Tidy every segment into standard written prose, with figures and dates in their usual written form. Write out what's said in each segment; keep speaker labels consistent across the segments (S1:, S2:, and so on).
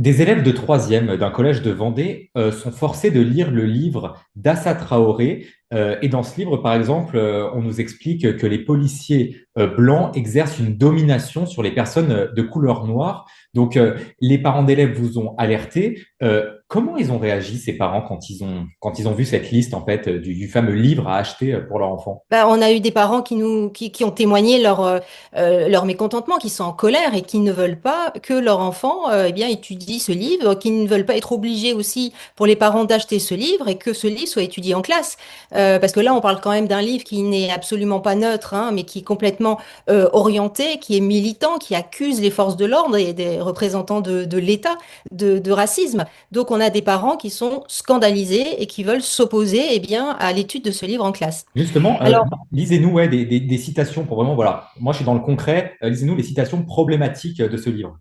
S1: Des élèves de troisième d'un collège de Vendée sont forcés de lire le livre d'Assa Traoré. Et dans ce livre, par exemple, on nous explique que les policiers blancs exercent une domination sur les personnes de couleur noire. Donc, les parents d'élèves vous ont alerté. Comment ils ont réagi, ces parents, quand ils ont vu cette liste, en fait, du fameux livre à acheter pour leur enfant?
S2: Bah, on a eu des parents qui ont témoigné leur mécontentement, qui sont en colère et qui ne veulent pas que leur enfant eh bien, étudie ce livre, qui ne veulent pas être obligés aussi pour les parents d'acheter ce livre et que ce livre soit étudié en classe. Parce que là, on parle quand même d'un livre qui n'est absolument pas neutre, hein, mais qui est complètement orienté, qui est militant, qui accuse les forces de l'ordre et des représentants de l'État de racisme. Donc on a des parents qui sont scandalisés et qui veulent s'opposer eh bien, à l'étude de ce livre en classe.
S1: Justement,
S2: Alors,
S1: lisez-nous ouais, des citations pour vraiment, voilà, moi je suis dans le concret, lisez-nous les citations problématiques de ce livre.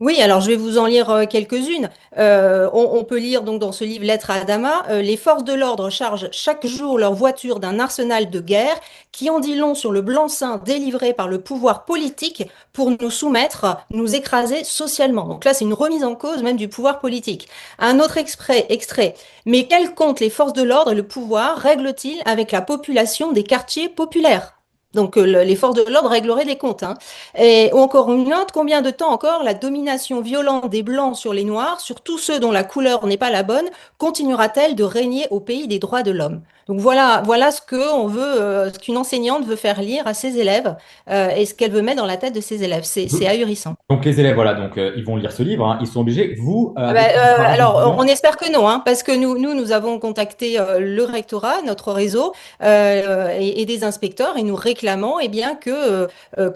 S2: oui, alors je vais vous en lire quelques-unes. On peut lire donc dans ce livre Lettre à Adama, les forces de l'ordre chargent chaque jour leur voiture d'un arsenal de guerre qui en dit long sur le blanc-seing délivré par le pouvoir politique pour nous soumettre, nous écraser socialement. Donc là, c'est une remise en cause même du pouvoir politique. Un autre extrait. Mais quel compte les forces de l'ordre et le pouvoir règlent-ils avec la population des quartiers populaires? Donc les forces de l'ordre régleraient des comptes, hein. Et, ou encore une autre, combien de temps encore la domination violente des Blancs sur les Noirs, sur tous ceux dont la couleur n'est pas la bonne, continuera-t-elle de régner au pays des droits de l'homme? Donc voilà ce que on veut, ce qu'une enseignante veut faire lire à ses élèves et ce qu'elle veut mettre dans la tête de ses élèves. C'est ahurissant.
S1: Donc les élèves, voilà, donc ils vont lire ce livre, hein, ils sont obligés. Vous,
S2: Ah bah,
S1: avec vos parents
S2: alors, on
S1: d'étudiants,
S2: espère que non, hein, parce que nous avons contacté le rectorat, notre réseau, et des inspecteurs, et nous réclamons eh bien, que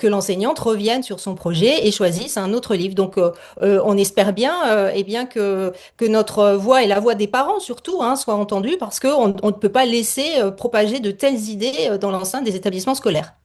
S2: l'enseignante revienne sur son projet et choisisse un autre livre. Donc, on espère bien, eh bien que notre voix et la voix des parents, surtout, hein, soient entendues, parce qu'on on ne peut pas laisser propager de telles idées dans l'enceinte des établissements scolaires.